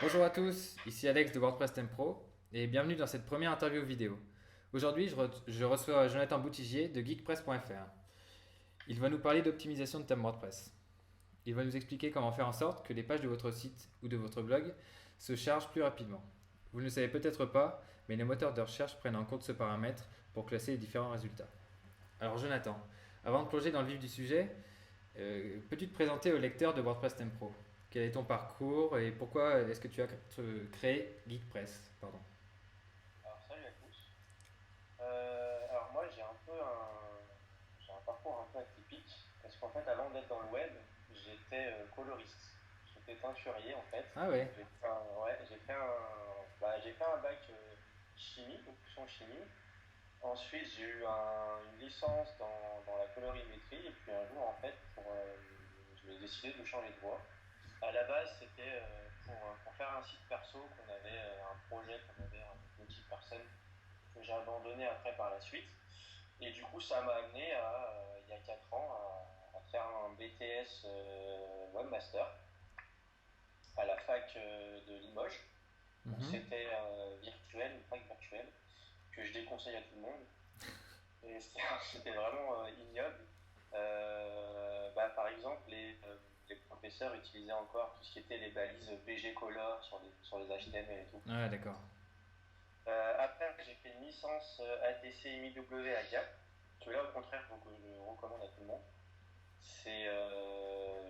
Bonjour à tous, ici Alex de WordPress Theme Pro et bienvenue dans cette première interview vidéo. Aujourd'hui, je reçois Jonathan Boutigier de geekpress.fr. Il va nous parler d'optimisation de thème WordPress. Il va nous expliquer comment faire en sorte que les pages de votre site ou de votre blog se chargent plus rapidement. Vous ne le savez peut-être pas, mais les moteurs de recherche prennent en compte ce paramètre pour classer les différents résultats. Alors Jonathan, avant de plonger dans le vif du sujet, peux-tu te présenter au lecteur de WordPress Theme Pro? Quel est ton parcours et pourquoi est-ce que tu as créé GeekPress? Pardon. Alors, salut à tous. Alors moi j'ai un parcours un peu atypique parce qu'en fait avant d'être dans le web, j'étais coloriste. J'étais teinturier en fait. Ah ouais, J'ai fait un bac chimie, option chimie. Ensuite j'ai eu une licence dans la colorimétrie et puis un jour en fait je vais décider de changer de voie. À la base c'était pour faire un site perso qu'on avait un projet qu'on avait avec une petite personne que j'ai abandonné après par la suite. Et du coup, ça m'a amené il y a 4 ans à faire un BTS Webmaster à la fac de Limoges. Donc mhm. c'était virtuel, une fac virtuelle, que je déconseille à tout le monde. Et c'était vraiment ignoble. Par exemple, les professeurs utilisaient encore tout ce qui était les balises BG Color sur les HTML et tout. Ah d'accord. Après, j'ai fait une licence ATC MIW à Gap, que là, au contraire, que je recommande à tout le monde. C'est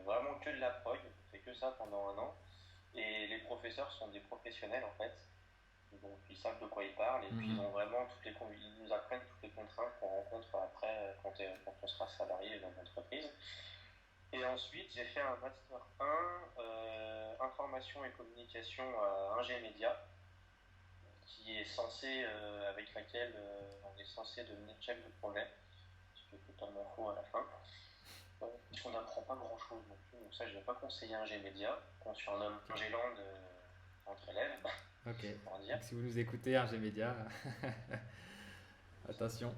vraiment que de la prog, j'ai fait que ça pendant un an. Et les professeurs sont des professionnels en fait, donc ils savent de quoi ils parlent et puis ils Mhm. ont vraiment ils nous apprennent toutes les contraintes qu'on rencontre après quand on sera salarié dans l'entreprise. Et ensuite, j'ai fait un master 1 information et communication à Ingé Média qui est censé, avec laquelle on est censé devenir chef de projet, ce qui est totalement faux à la fin. On n'apprend pas grand chose non plus, donc ça je ne vais pas conseiller un G-Média, qu'on surnomme Ok. Géland entre élèves, Ok. pour dire. Donc si vous nous écoutez, RG Media, attention.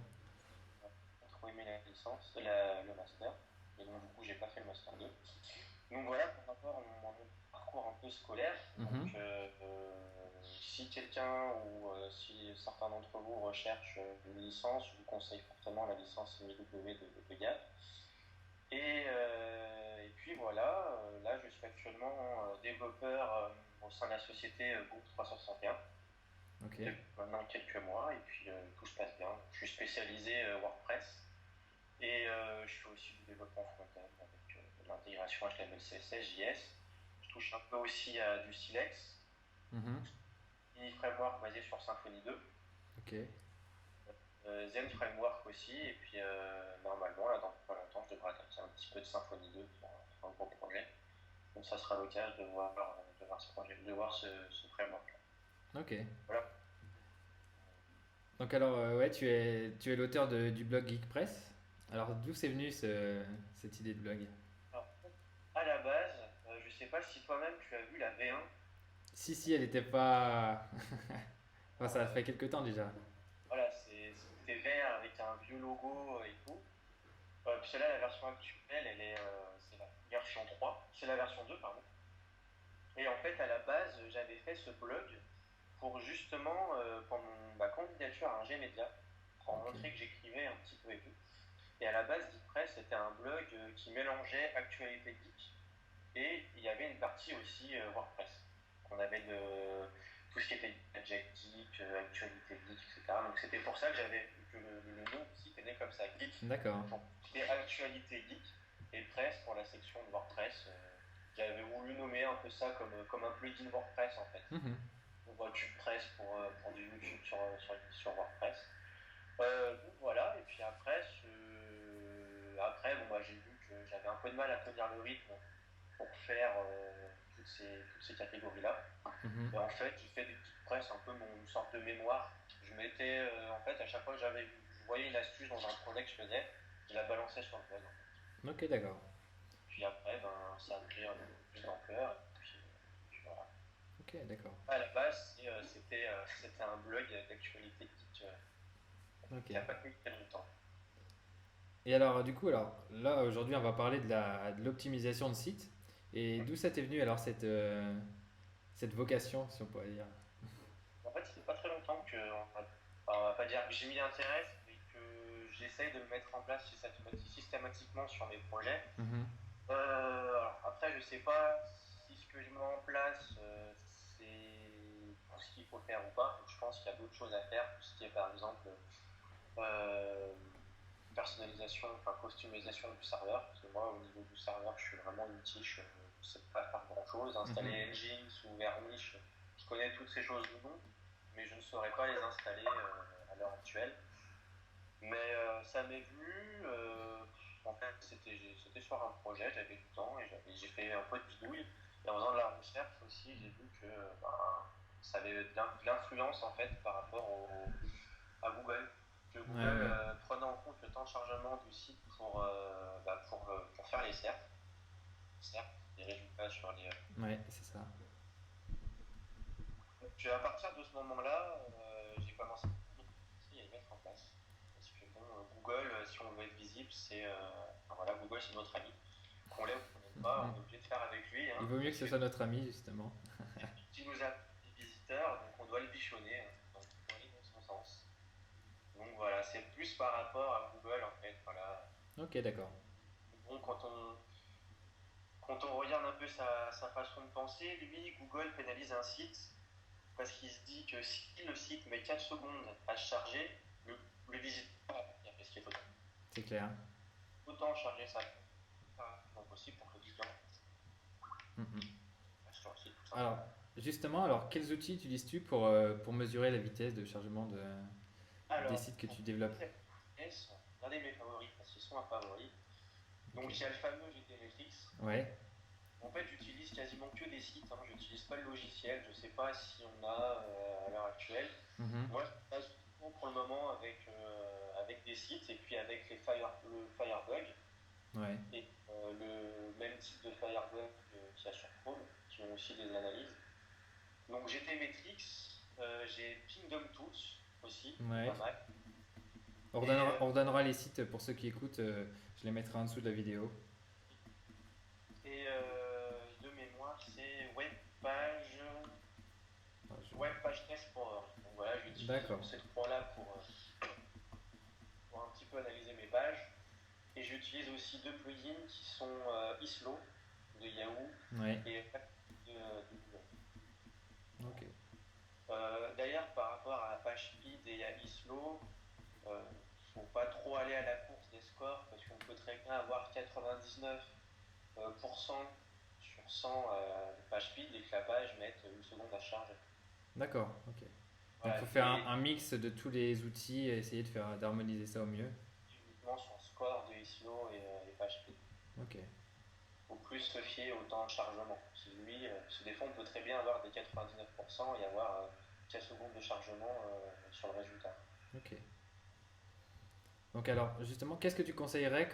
Pas trop aimé la licence, le master, et donc du coup j'ai pas fait le master 2. Donc voilà par rapport à mon parcours un peu scolaire. Donc Mhm. si quelqu'un ou si certains d'entre vous recherchent une licence, je vous conseille fortement la licence MIW de Gap. Et puis voilà, là je suis actuellement développeur au sein de la société Groupe 361 Ok. depuis maintenant quelques mois et puis tout se passe bien. Je suis spécialisé WordPress et je fais aussi du développement front-end avec de l'intégration HTML, CSS, JS. Je touche un peu aussi à du Silex, Mhm. Mini Framework basé sur Symfony 2, Ok. Zen Framework aussi, et puis normalement, là dans pas longtemps, je devrais attaquer un petit peu de Symfony 2 pour un gros projet. Donc ça sera l'occasion de voir ce projet, de voir ce framework. Ok. Voilà. Donc alors, ouais, tu es l'auteur du blog GeekPress. Alors d'où c'est venu cette idée de blog? Alors, à la base, je sais pas si toi-même tu as vu la V1. Si, si, elle n'était pas... Enfin, ça Euh, fait quelques temps déjà. voilà, c'était vert avec un vieux logo et tout. Puis celle-là, la version actuelle, c'est la version 3. C'est la version 2, pardon. Et en fait, à la base, j'avais fait ce blog pour justement, pour ma candidature à un G-Media, pour Ok. montrer que j'écrivais un petit peu et tout. Et à la base, GeekPress, c'était un blog qui mélangeait actualité geek et il y avait une partie aussi WordPress. On avait tout ce qui était gadget geek, actualité geek, etc. Donc c'était pour ça que le nom du site est né comme ça, geek, D'accord. pour c'était actualité geek, et press pour la section de WordPress. J'avais voulu nommer un peu ça comme un plugin WordPress en fait. Mhm. On voit Press pour du YouTube sur WordPress. Donc voilà, et puis après bon, bah, j'ai vu que j'avais un peu de mal à tenir le rythme pour faire toutes ces catégories-là. Mhm. Et en fait, j'ai fait des petites presses, un peu une sorte de mémoire. Je mettais, en fait, à chaque fois que je voyais une astuce dans un projet que je faisais, je la balançais sur le blog. En fait. Ok, d'accord. Puis après, ben, ça a pris un peu plus d'ampleur. Et puis voilà. Ok, d'accord. À la base, c'était un blog d'actualité Ok. qui n'a pas tenu très longtemps. Et alors, du coup, alors là, aujourd'hui, on va parler de l'optimisation de site. Et d'où ça t'est venu alors cette vocation, si on pourrait dire. En fait, ça fait pas très longtemps que, on va pas dire que j'ai mis l'intérêt, mais que j'essaye de le mettre en place systématiquement sur mes projets. Mhm. Alors, après, je sais pas si ce que je mets en place, c'est tout ce qu'il faut faire ou pas. Donc, je pense qu'il y a d'autres choses à faire, tout ce qui est par exemple euh, personnalisation, enfin customisation du serveur. Parce que moi, au niveau du serveur, je suis vraiment une tige, je sais pas faire grand chose. Installer Nginx ou Varnish, je connais toutes ces choses du nom, mais je ne saurais pas les installer à l'heure actuelle. Mais ça m'est venu, en fait, c'était sur un projet, j'avais du temps et j'ai fait un peu de bidouille. Et en faisant de la recherche aussi, j'ai vu que ça avait de l'influence en fait par rapport à Google. Que Ouais, Google ouais. prenait en compte le temps de chargement du site pour faire les SERP, les résultats sur les. Ouais, c'est ça. Donc à partir de ce moment-là, j'ai commencé à les mettre en place. Parce que bon, Google, si on veut être visible, enfin, voilà, Google c'est notre ami. Qu'on l'ait ou qu'on n'aime pas, on est obligé de faire avec lui. Il Hein, vaut mieux que ce soit notre ami, justement. qui nous a des visiteurs, donc on doit le bichonner. Hein, donc on doit aller dans son sens. Donc voilà, c'est plus par rapport à Google en fait. Voilà. Ok, d'accord. Bon, quand on regarde un peu sa façon de penser, lui, Google pénalise un site parce qu'il se dit que si le site met 4 secondes à charger, le visiteur il a fait ce qu'il faut. C'est clair. Autant charger ça donc possible pour que le client Mhm. reste sur le site tout Alors, simplement. justement, quels outils utilises-tu pour mesurer la vitesse de chargement des Alors, sites que pour tu développes? regardez mes favoris parce qu'ils sont un favori. Donc Ok. il y a le fameux GTmetrix. Ouais. En fait, j'utilise quasiment que des sites, hein. Je n'utilise pas le logiciel. Je ne sais pas si on a à l'heure actuelle. Mhm. Moi, je passe pour le moment avec des sites et puis avec le Firebug Ouais. et le même type de Firebug qu'il y a sur Chrome, qui ont aussi des analyses. Donc GTmetrix, j'ai Pingdom Tools aussi, qui est Ouais. pas mal. Et, On redonnera les sites pour ceux qui écoutent. Je les mettrai en dessous de la vidéo. de mémoire, c'est Ah, Webpage Test.org. Donc voilà, j'utilise D'accord. ces trois-là pour un petit peu analyser mes pages. Et j'utilise aussi deux plugins qui sont Islo de Yahoo Ouais. et de Google. Ok. D'ailleurs, par rapport à PageSpeed et à Islo, il ne faut pas trop aller à la course des scores parce qu'on peut très bien avoir 99% sur 100 de PageSpeed et que la page mette une seconde à charger. D'accord. Ok. Donc, il Voilà, faut faire un et mix de tous les outils et essayer d'harmoniser ça au mieux. uniquement sur score de Islo et PageSpeed. Ok. Faut plus se fier au temps de chargement. Si lui, parce des fois, on peut très bien avoir des 99% et avoir 4 secondes de chargement sur le résultat. Ok. Donc alors, justement, qu'est-ce que tu conseillerais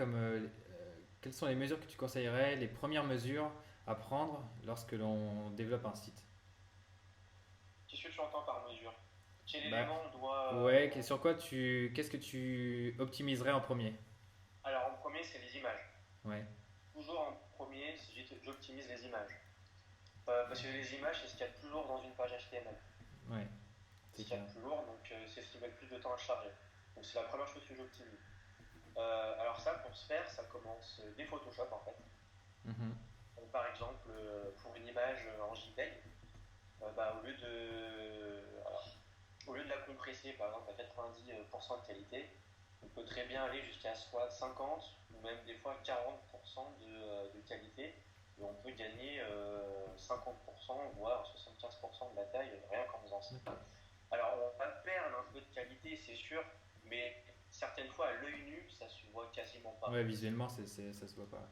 quelles sont les mesures que tu conseillerais, les premières mesures à prendre lorsque l'on développe un site? Qu'est-ce que tu entends par mesure? Quel Bah, élément on doit. ouais, qu'est-ce que tu optimiserais en premier? Alors, en premier, c'est les images. Ouais, Toujours en premier, j'optimise les images. Parce que les images, c'est ce qu'il y a de plus lourd dans une page HTML. ouais, C'est c'est ce qu'il y a clair. de plus lourd, donc c'est ce qui met le plus de temps à charger. Donc, c'est la première chose que j'optimise. Alors, ça, pour se faire, ça commence dès Photoshop en fait. Mhm. Donc, par exemple, pour une image en JPEG, au lieu de la compresser par exemple à 90% de qualité, on peut très bien aller jusqu'à soit 50 ou même des fois 40% de qualité et on peut gagner 50% voire 75% de la taille rien qu'en faisant ça. Ok. Alors on va perdre un peu de qualité c'est sûr, mais certaines fois à l'œil nu ça se voit quasiment Ouais, pas. visuellement, ça se voit pas.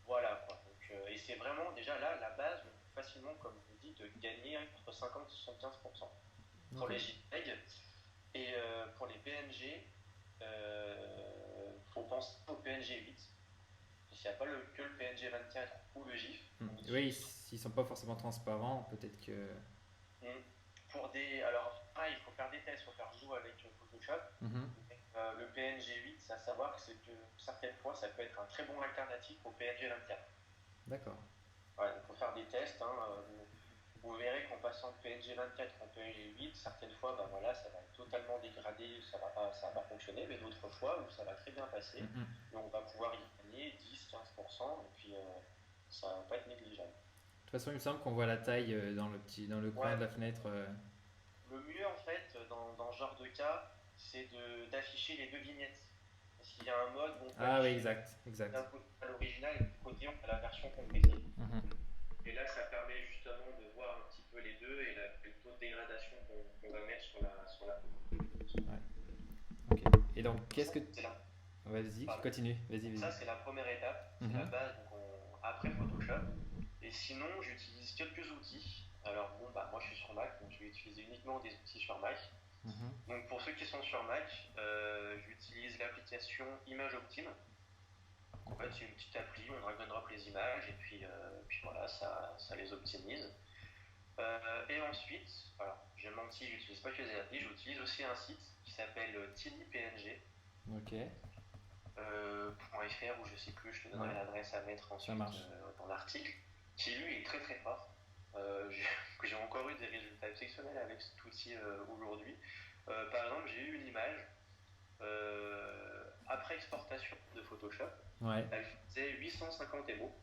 Voilà quoi. Donc, et c'est vraiment déjà là la base, on peut facilement, comme je vous dis, de gagner entre 50 et 75% pour Ok. les JPEG. Et pour les PNG, faut penser au PNG 8. Il n'y a pas que le PNG 24 ou le GIF. Hmm. On Oui, utilise s'ils sont pas forcément transparents, peut-être que. pour des. Alors, pareil, il faut faire des tests, il faut faire jouer avec Photoshop. Mhm. Mais, le PNG 8, c'est à savoir que certaines fois, ça peut être un très bon alternatif au PNG 24. D'accord. Voilà, il faut faire des tests. Hein, vous verrez qu'en passant de PNG 24 en PNG 8, certaines fois, ben voilà, ça va être totalement dégradé, ça va pas fonctionner, mais d'autres fois où ça va très bien passer, et on va pouvoir y gagner 10-15%, et puis ça va pas être négligeable. De toute façon, il me semble qu'on voit la taille dans le coin Ouais, de la fenêtre. le mieux en fait dans ce genre de cas, c'est d'afficher les deux vignettes. Parce qu'il y a un mode où on peut Ah oui, afficher exact, exact. d'un côté à l'original et de l'autre côté on a la version complétée. Mhm. Et là, ça permet justement de voir un petit peu les deux et le taux de dégradation qu'on va mettre sur la photo. Ouais. Ok. Et donc, qu'est-ce Ça, que... c'est la, Vas-y, pardon. continue. Vas-y, Ça, vas-y. c'est la première étape, c'est la Mhm. base après Photoshop. Et sinon, j'utilise quelques outils. Alors bon, bah, moi je suis sur Mac, donc je vais utiliser uniquement des outils sur Mac. Mhm. Donc pour ceux qui sont sur Mac, j'utilise l'application Image Optime. En fait, c'est une petite appli, on drag and drop les images et puis voilà, ça les optimise. Et ensuite, voilà, j'ai menti, j'utilise pas que les applis, j'utilise aussi un site qui s'appelle TinyPNG. Ok, .fr ou je sais plus, je te donnerai ouais, l'adresse à mettre ça ensuite marche. dans l'article, qui lui est très très fort. J'ai j'ai encore eu des résultats exceptionnels avec cet outil aujourd'hui. Par exemple, j'ai eu une image après exportation de Photoshop, Ouais. elle faisait 850 émaux.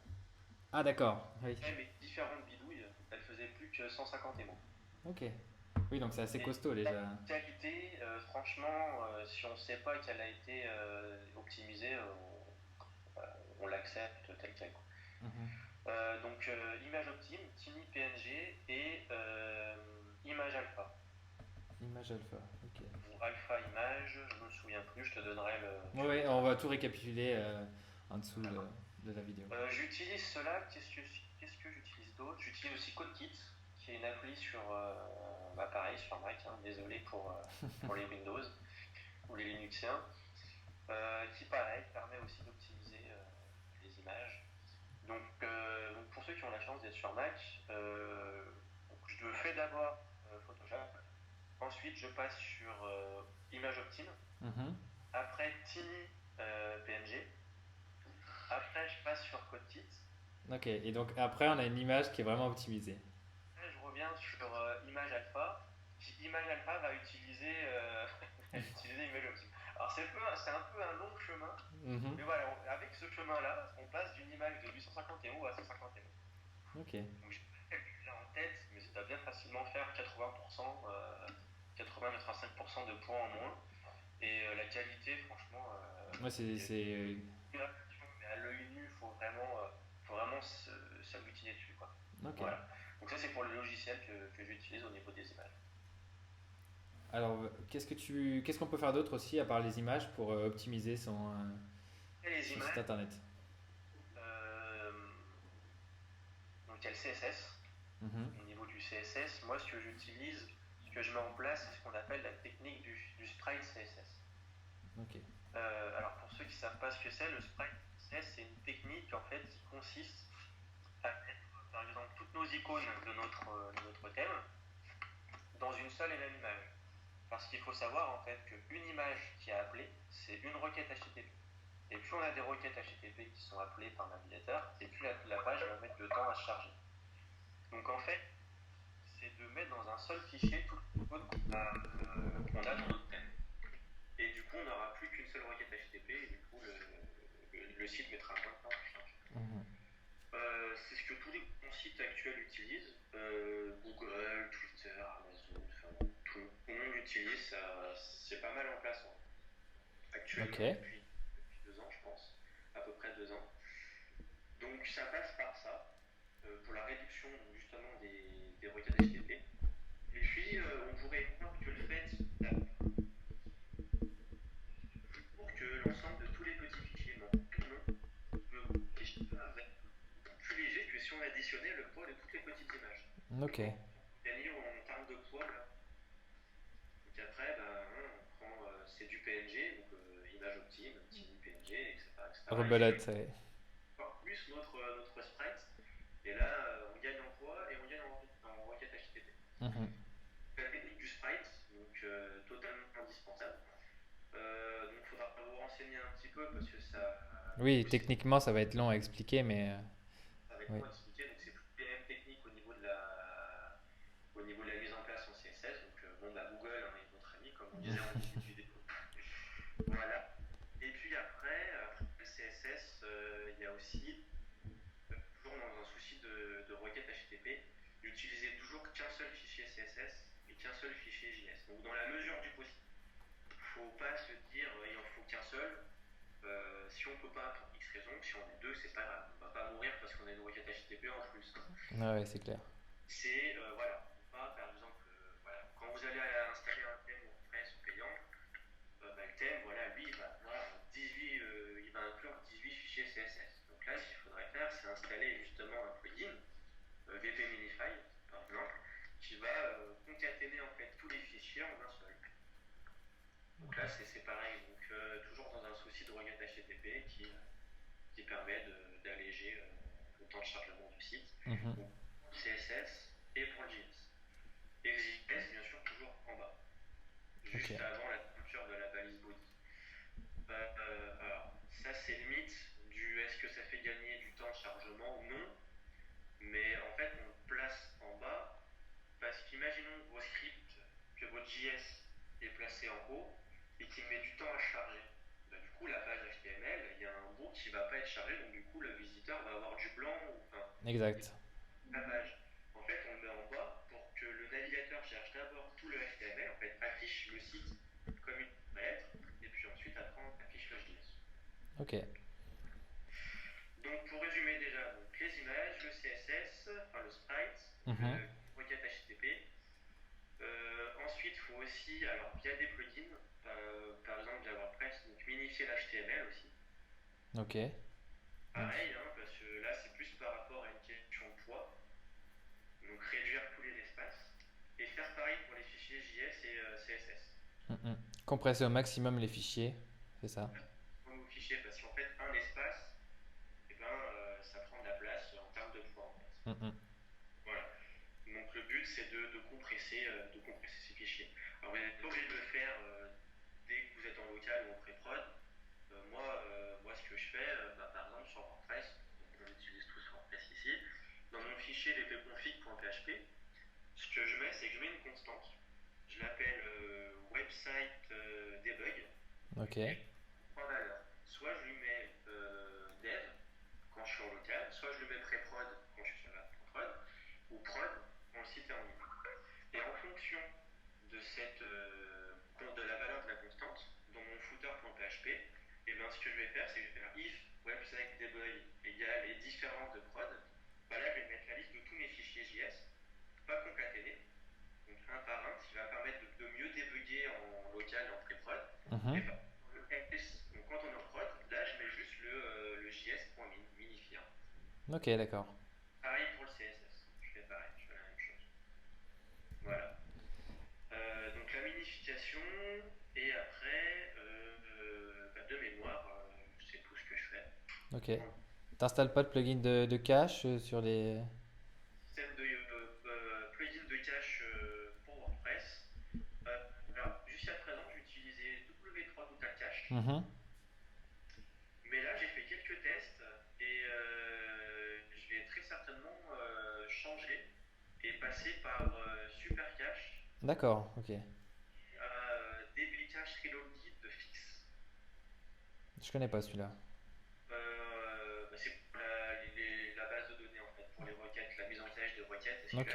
Ah d'accord, oui. Mais différentes bidouilles, elle faisait plus que 150 émaux. Ok. Oui, donc c'est assez Et costaud la déjà. qualité, franchement, si on ne sait pas qu'elle a été optimisée, on l'accepte tel quel. Mhm. Donc image optime, Tiny PNG et image alpha. Image alpha, ok. Ou alpha image, je ne me souviens plus, je te donnerai le. Ouais, ouais, on va tout récapituler en dessous de la vidéo. J'utilise cela, qu'est-ce que j'utilise d'autre? J'utilise aussi CodeKit, qui est une appli sur, pareil, sur Mac, hein, désolé pour les Windows ou les Linuxiens, qui pareil permet aussi d'optimiser les images. Donc pour ceux qui ont la chance d'être sur Mac, je fais d'abord Photoshop, ensuite je passe sur Image Optime, Mhm. après Tiny PNG, après je passe sur CodeKit. Ok, et donc après on a une image qui est vraiment optimisée. Après, je reviens sur Image Alpha, qui Image Alpha va utiliser, utiliser Image Optime. Alors c'est un peu un long chemin, Mhm. mais voilà, avec ce chemin-là, on passe d'une image de 850 MO à 150 MO. Ok. Donc j'ai pas le calcul là en tête, mais ça doit bien facilement faire 80%, 80-85% de points en moins. Et la qualité, franchement, Moi c'est... mais à l'œil nu, faut vraiment s'agglutiner dessus, quoi. Ok. Voilà. Donc ça, c'est pour le logiciel que j'utilise au niveau des images. Alors, qu'est-ce qu'on peut faire d'autre aussi à part les images pour optimiser Et les son site images, internet? euh, donc il y a le CSS. Mhm. Au niveau du CSS, moi, ce que j'utilise, ce que je mets en place, c'est ce qu'on appelle la technique du sprite CSS. Ok. Alors pour ceux qui ne savent pas ce que c'est, le sprite CSS, c'est une technique en fait qui consiste à mettre par exemple toutes nos icônes de notre thème dans une seule et même image. Parce qu'il faut savoir en fait qu'une image qui est appelée, c'est une requête HTTP. Et plus on a des requêtes HTTP qui sont appelées par navigateur, et plus la page va mettre de temps à se charger. Donc en fait, c'est de mettre dans un seul fichier tout le code qu'on a dans notre thème. Et du coup, on n'aura plus qu'une seule requête HTTP, et du coup, le site mettra moins de temps à charger. Mhm. C'est ce que tous les bons sites actuels utilisent. Google, Twitter, Amazon, enfin, tout le monde utilise. C'est pas mal en place Ok. actuellement depuis 2 ans, je pense. À peu près 2 ans. Donc ça passe par ça, pour la réduction donc, justement des requêtes HTTP. Et puis, on pourrait croire que le fait pour que l'ensemble de tous les petits fichiers, non, le fichier va être plus léger que si on additionnait le poids de toutes les petites images. Ok. Gagner en termes de poids là. Donc après, on prend, c'est du PNG, donc image optime, tiny PNG, etc. etc. Et Rebelote, ouais. encore plus notre sprite. Et là, on gagne en poids et on gagne en requête HTTP. Mhm. La technique du sprite, donc totalement indispensable. Donc il faudra vous renseigner un petit peu parce que Oui, techniquement ça va être long à expliquer, mais ça va être oui. long à expliquer. Donc c'est plus les mêmes techniques au niveau au niveau de la mise en place en CSS. Donc, Google hein, est notre ami, comme on disait en début de vidéo. Voilà. Et puis après le CSS, il y a aussi, toujours dans un souci de requête HTTP, d'utiliser toujours qu'un seul fichier CSS et qu'un seul fichier JS. Donc, dans la mesure du possible. Il ne faut pas se dire il en faut qu'un seul. Si on ne peut pas, pour X raison, si on est deux, c'est pas grave. On ne va pas mourir parce qu'on a une requête HTTP en plus. Ah ouais, c'est clair. C'est, voilà, pas, par exemple, voilà, quand vous allez installer un thème WordPress payant, le thème, voilà, lui, il va avoir 18, il va inclure 18 fichiers CSS. Donc là, ce qu'il faudrait faire, c'est installer justement un plugin, VP Minify, par exemple, qui va concaténer en fait tous les fichiers en un seul. Donc là, c'est pareil. Donc, toujours dans un souci de requête HTTP qui permet d'alléger le temps de chargement du site. Donc, pour le CSS et pour le JS. Et le JS, bien sûr, toujours en bas, juste avant la culture de la balise body. Alors, ça, c'est le mythe du est-ce que ça fait gagner du temps de chargement ou non. Mais en fait, on le place en bas parce qu'imaginons vos scripts, que votre JS est placé en haut et qu'il met du temps à charger. Du coup, la page HTML, il y a un bout qui ne va pas être chargé, donc du coup, le visiteur va avoir du blanc. Exact. La page. En fait, on le met en bas pour que le navigateur cherche d'abord tout le HTML, en fait, affiche le site comme il devrait être, et puis ensuite, après, on affiche le JS. Ok. Donc, pour résumer déjà, donc, les images, le CSS, enfin le sprite, le requête HTTP. Ensuite, il faut aussi, alors via des plugins, par exemple via WordPress, donc minifier l'HTML aussi. Ok. Pareil, hein, parce que là, c'est plus par rapport à une question de poids. Donc réduire tous les espaces. Et faire pareil pour les fichiers JS et CSS. Compresser au maximum les fichiers, c'est ça? Comme vos fichiers, parce qu'en fait, un espace, eh ben, ça prend de la place en termes de poids. En fait. Voilà. Donc le but, c'est de compresser ces fichiers. Alors vous n'êtes pas obligé de le faire dès que vous êtes en local ou en pré-prod. Moi, ce que je fais, par exemple sur WordPress, on utilise tous WordPress ici, dans mon fichier dpconfig.php, ce que je mets, c'est que je mets une constante. Je l'appelle website debug. Ok. Trois valeurs. Soit je lui mets dev quand je suis en local, soit je lui mets pré-prod quand je suis sur la prod, ou prod quand le site est en ligne. Et en fonction de la valeur de la constante, dans mon footer.php, et bien ce que je vais faire, c'est que je vais faire if website debug égale et différence de prod. Là, je vais mettre la liste de tous mes fichiers JS, pas concaténés, donc un par un, ce qui va permettre de mieux débugger en local et en pré-prod. Et donc quand on est en prod, là, je mets juste le JS.minifier. Ok, d'accord. Pareil pour le CSS, je fais pareil, je fais la même chose. Voilà. Donc la minification, et après, de mémoire, c'est tout ce que je fais. Ok. T'installes pas de plugin de cache sur les... Système de plugin de cache pour WordPress. Alors, jusqu'à présent, j'utilisais W3 Total Cache. Mais là, j'ai fait quelques tests et je vais très certainement changer et passer par Super Cache. D'accord, ok. DB Cache Reloaded de Fix. Je connais pas celui-là. C'est pour la base de données en fait, pour les requêtes, la mise en cache des requêtes. Ok.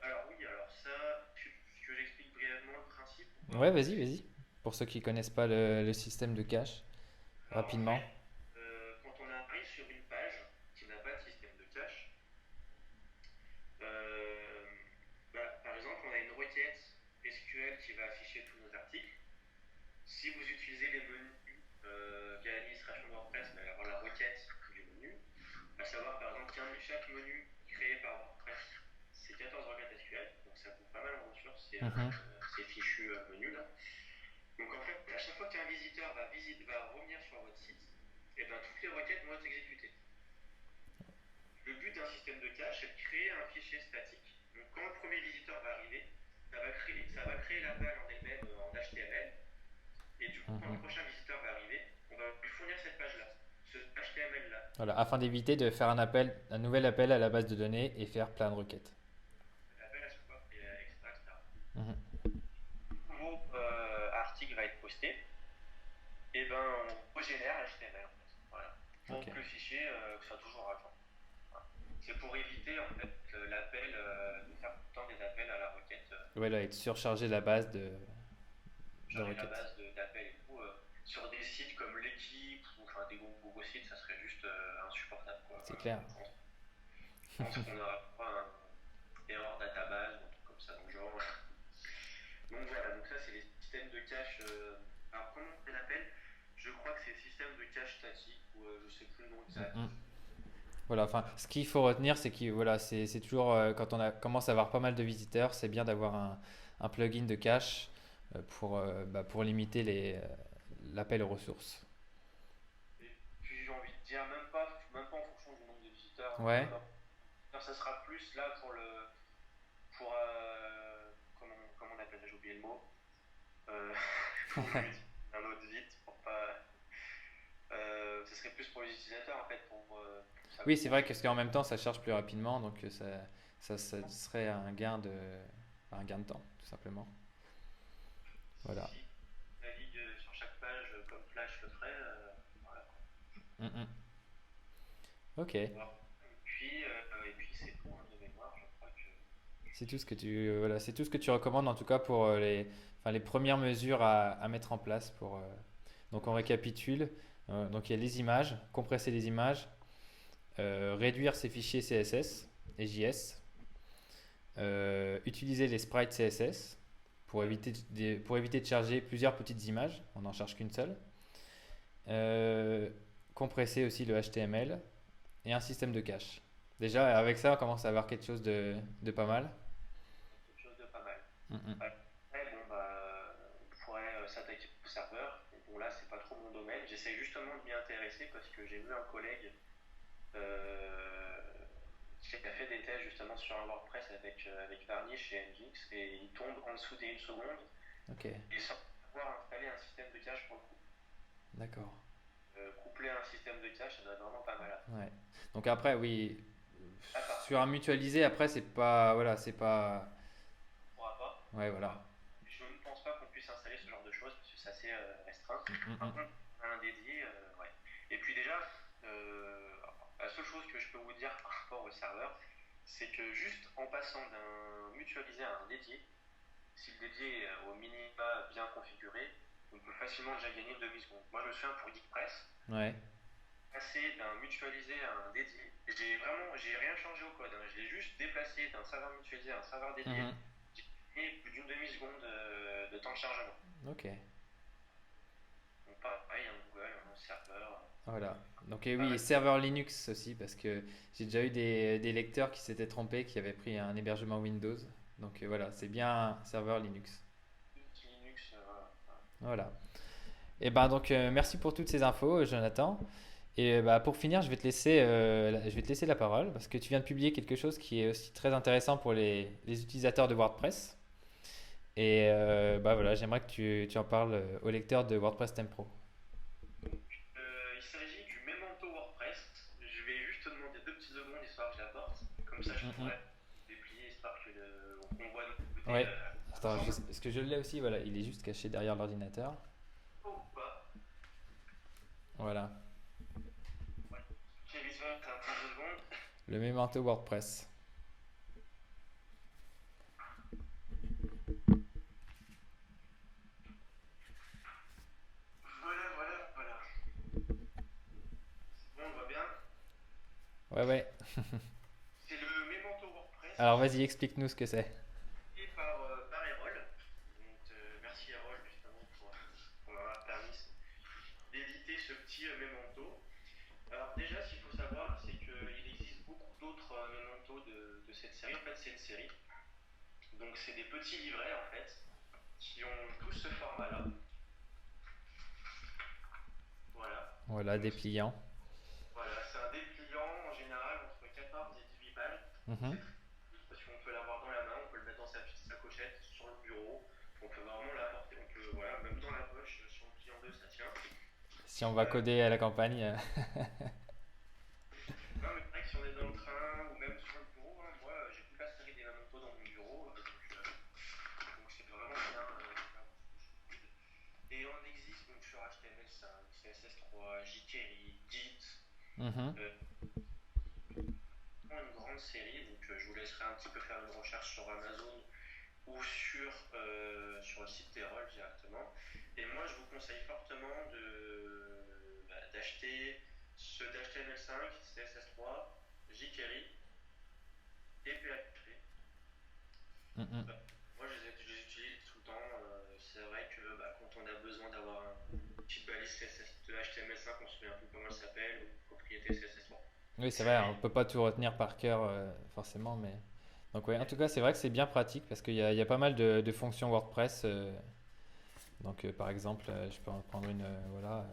Alors oui, alors ça, que j'explique brièvement le principe. Ouais, vas-y. Pour ceux qui connaissent pas le système de cache, rapidement. En fait, quand on arrive sur une page qui n'a pas de système de cache, par exemple, on a une requête SQL qui va afficher tous nos articles. Si vous utilisez les menus via l'administration WordPress, il va y avoir la requête du menu. À savoir, par exemple, chaque menu créé par WordPress, c'est 14 requêtes SQL, donc ça coûte pas mal en ressources, ces fichus menus là. Donc en fait, à chaque fois qu'un visiteur va revenir sur votre site, et ben, toutes les requêtes vont être exécutées. Le but d'un système de cache, c'est de créer un fichier statique. Donc quand le premier visiteur va arriver, ça va créer la page en elle-même en HTML. Et du coup, quand le prochain visiteur va arriver, on va lui fournir cette page-là, ce HTML-là. Voilà, afin d'éviter de faire un nouvel appel à la base de données et faire plein de requêtes. Mhm. Nouveau article va être posté, et ben on régénère HTML en fait. Voilà. Pour Ok. que le fichier soit toujours à jour. Voilà. C'est pour éviter en fait l'appel, de faire tout le temps des appels à la requête, Ouais, là, être surchargé la base de charger la requêtes. base d'appels et tout. Sur des sites comme l'équipe ou enfin des gros sites, ça serait juste insupportable quoi. C'est clair. Je pense qu'on aura pas un erreur database ou un truc comme ça dans le genre. Donc voilà, donc ça c'est les systèmes de cache. Alors comment on les appelle? Je crois que c'est système de cache statique ou je sais plus le nom exact. Mhm. Voilà, enfin, ce qu'il faut retenir, c'est que voilà, c'est toujours quand commence à avoir pas mal de visiteurs, c'est bien d'avoir un plugin de cache pour limiter l'appel aux ressources. Et puis j'ai envie de dire même pas en fonction du nombre de visiteurs, hein, Ouais. ça sera plus là pour comment on appelle, j'ai oublié le mot. Euh, faut que je le dise un autre vite pour pas. Ce serait plus pour les utilisateurs en fait pour ça Oui, c'est pour vrai que parce qu'en même temps, ça charge plus rapidement, donc ça serait un gain de temps, tout simplement. Voilà. si navigue sur chaque page comme Flash le ferait. Voilà. Mhm. Ok. Voilà. Et puis c'est tout hein, de mémoire, je crois que. C'est tout ce que voilà, c'est tout ce que tu recommandes en tout cas pour enfin, les premières mesures à mettre en place donc on récapitule. Donc il y a les images, compresser les images, réduire ces fichiers CSS et JS, utiliser les sprites CSS Ouais. pour éviter de charger plusieurs petites images, on n'en charge qu'une seule. Euh, compresser aussi le HTML et un système de cache. Déjà, avec ça, on commence à avoir quelque chose de pas mal. Quelque chose de pas mal. Mhm. Après, bon, bah, on pourrait s'attaquer au serveur. Mais bon, là, c'est pas trop mon domaine. J'essaie justement de m'y intéresser parce que j'ai vu un collègue euh, qui a fait des tests justement sur un WordPress avec Varnish et Nginx et il tombe en dessous des 1 seconde Ok, et sans pouvoir installer un système de cache pour le coup. d'accord. Coupler un système de cache, ça doit être vraiment pas mal à faire. Ouais. Donc après, oui, Pas sur parfait, un mutualisé, après, c'est pas, voilà, c'est pas, on pourra pas. ouais, Voilà. voilà. Je ne pense pas qu'on puisse installer ce genre de choses parce que c'est assez restreint. Par Mhm. contre, un dédié, ouais. Et puis déjà, euh, la seule chose que je peux vous dire par rapport au serveur, c'est que juste en passant d'un mutualisé à un dédié, si le dédié est au minima bien configuré, on peut facilement déjà gagner une demi-seconde. Moi, je me souviens pour Geekpress, Ouais. passer d'un mutualisé à un dédié, j'ai rien changé au code, hein. Je l'ai juste déplacé d'un serveur mutualisé à un serveur dédié. Mhm. J'ai gagné plus d'une demi-seconde de temps de chargement. Ok. Donc pareil, un Google, un serveur. Voilà. Donc, Pas oui, et mal. serveur Linux aussi, parce que j'ai déjà eu des lecteurs qui s'étaient trompés, qui avaient pris un hébergement Windows. Donc, voilà, c'est bien un serveur Linux. Petit Linux, voilà. Voilà. Et ben donc, merci pour toutes ces infos, Jonathan. Et bah, pour finir, je vais te laisser la parole parce que tu viens de publier quelque chose qui est aussi très intéressant pour les utilisateurs de WordPress. Et bah voilà, j'aimerais que tu en parles au lecteur de WordPress Theme Pro. Donc, il s'agit du Memento WordPress. Je vais juste te demander 2 petites secondes histoire que je l'apporte. Comme ça, je Mhm. pourrais déplier histoire qu'on voit de notre côté Ouais. Attends, ensemble. est-ce que je l'ai aussi? Voilà, il est juste caché derrière l'ordinateur. Oh, ou pas. Voilà, Ouais. J'ai visuel, c'est un petit 2 secondes. le Memento WordPress. Voilà. Bon, on voit bien. Ouais, ouais. C'est le Memento WordPress Alors qui vas-y, explique-nous ce que c'est. est fait par Erol. Donc, merci Erol justement pour m'avoir permis d'éditer ce petit memento. Alors déjà, ce qu'il faut savoir, c'est qu'il existe beaucoup d'autres mementos de cette série. En fait, c'est une série. Donc c'est des petits livrets en fait qui ont tous ce format-là. Voilà. Voilà, Donc dépliant. voilà, c'est un dépliant en général entre 14 et 18 pages. Donc Mhm. c'est très pratique parce qu'on peut l'avoir dans la main, on peut le mettre dans sa petite sacochette, sur le bureau. On peut vraiment l'apporter, on peut, voilà, même dans la poche, sur le pliant 2, ça tient. Si on va Euh, coder à la campagne. non, mais c'est vrai que si on est dans le train ou même sur le bureau, hein, moi j'ai toute la série des Memento dans mon bureau, donc 3, jQuery, Git, Mhm. euh, une grande série. Donc je vous laisserai un petit peu faire une recherche sur Amazon ou sur le site d'Erol directement. Et moi, je vous conseille fortement d'acheter ceux d'HTML5, CSS3, jQuery et PHP. Mhm. Moi, je les utilise tout le temps. C'est vrai que quand on a besoin d'avoir une petite balise CSS de HTML5, on se souvient plus comment elle s'appelle, ou propriété CSS3. Oui, c'est vrai, on peut pas tout retenir par cœur forcément, mais donc ouais, en tout cas, c'est vrai que c'est bien pratique parce qu'il y a pas mal de fonctions WordPress. Donc par exemple, je peux en prendre une, voilà,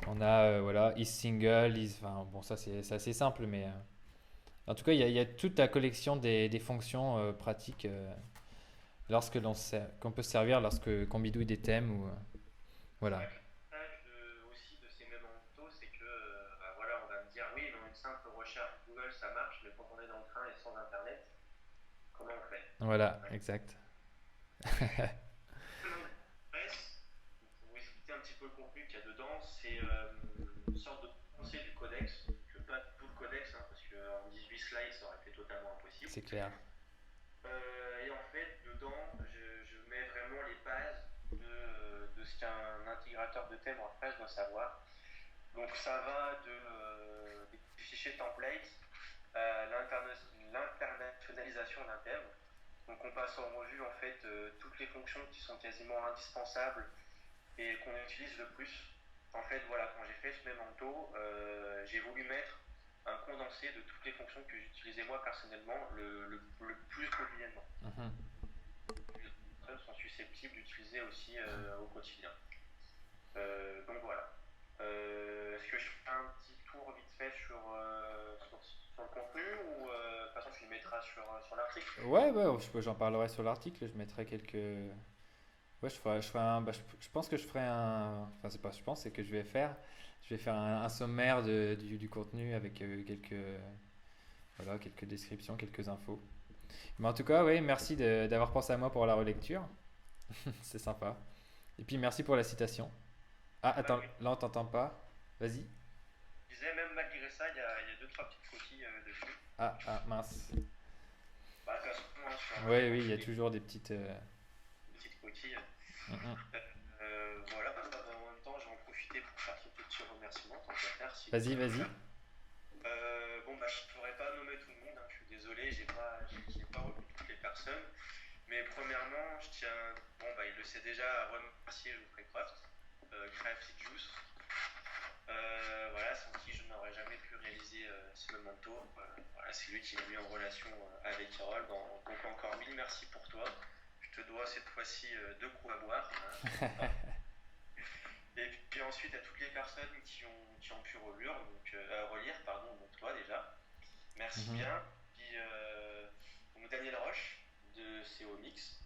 on a voilà, is single, is, enfin bon, ça c'est assez simple, mais en tout cas, il y a toute la collection des fonctions pratiques lorsque qu'on peut se servir lorsque qu'on bidouille des thèmes ou C'est voilà. vrai que l'avantage aussi de ces mémentos, c'est que voilà, on va me dire oui, dans une simple recherche Google ça marche, mais quand on est dans le train et sans internet, comment on fait? Voilà, Ouais. exact. Presse, pour vous expliquer un petit peu le contenu qu'il y a dedans, c'est une sorte de pensée du codex, que pas tout le codex, hein, parce qu'en 18 slides ça aurait été totalement impossible. C'est clair. Et en fait, dedans, je mets vraiment les bases de ce qu'un intégrateur de thème WordPress doit savoir. Donc ça va des fichiers templates à l'internationalisation d'un thème. Donc on passe en revue en fait toutes les fonctions qui sont quasiment indispensables et qu'on utilise le plus. En fait, voilà, quand j'ai fait ce memento, j'ai voulu mettre un condensé de toutes les fonctions que j'utilisais moi personnellement le plus quotidiennement. Mhm. Les personnes sont susceptibles d'utiliser aussi au quotidien. Donc voilà. Est-ce que je fais un petit tour vite fait sur le contenu ou de toute façon tu le mettras sur l'article? Ouais, ouais, j'en parlerai sur l'article. Je mettrai quelques. Ouais, je ferai un. Je pense que je ferai un. Enfin, c'est pas. Je pense, c'est que je vais faire. Je vais faire un sommaire du contenu avec voilà, quelques descriptions, quelques infos. Mais en tout cas, oui, merci d'avoir pensé à moi pour la relecture. C'est sympa. Et puis merci pour la citation. Ah, Ah bah attends, oui. là on t'entend pas. Vas-y. Je disais, même malgré ça, il y a deux, trois petites coquilles dessus. Ah, mince. Bah, de toute façon, hein, sur un Ouais, document, oui, je il y fais a des toujours des petites. petites coquilles. Mm. Voilà, en même temps, je vais en profiter pour faire ce petit remerciement, tant qu'à faire, si Vas-y, ça vous vas-y. plaît. Bon, bah, je ne pourrais pas nommer tout le monde, hein, je suis désolé, j'ai pas retenu toutes les personnes. Mais premièrement, je tiens, bon, bah, il le sait déjà, à remercier Geoffrey Craft, Crafty Juice. Voilà, sans qui je n'aurais jamais pu réaliser ce memento. Voilà, c'est lui qui m'a mis en relation avec Carole. Donc encore mille merci pour toi. Je te dois cette fois-ci deux coups à boire, hein, t'inquiète pas. Et puis ensuite à toutes les personnes qui ont pu relire, pardon, donc toi déjà. Merci Mhm. bien. Puis donc Daniel Roche de CO Mix,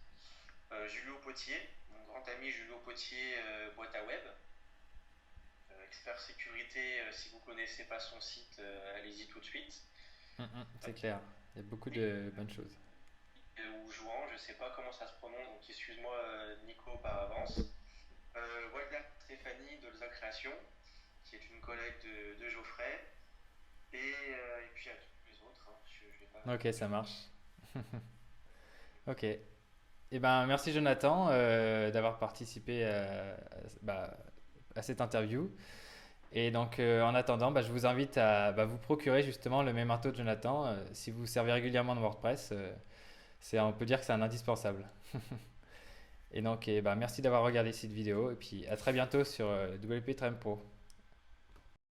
Julio Potier, mon grand ami Julio Potier, boîte à web, expert sécurité. Si vous ne connaissez pas son site, allez-y tout de suite. C'est clair. Il y a beaucoup Et, de bonnes choses. ou Jouan, je ne sais pas comment ça se prononce, donc excuse-moi Nico par avance. Walter Stéphanie de Lza Création, qui est une collègue de Geoffrey. Et puis à tous les autres, hein, je vais pas. Ok, ça marche. Ok. Eh ben, merci Jonathan d'avoir participé à cette interview. Et donc, en attendant, je vous invite à vous procurer justement le memento de Jonathan. Si vous servez régulièrement de WordPress, on peut dire que c'est un indispensable. Et donc, merci d'avoir regardé cette vidéo. Et puis, à très bientôt sur WP Trend Pro.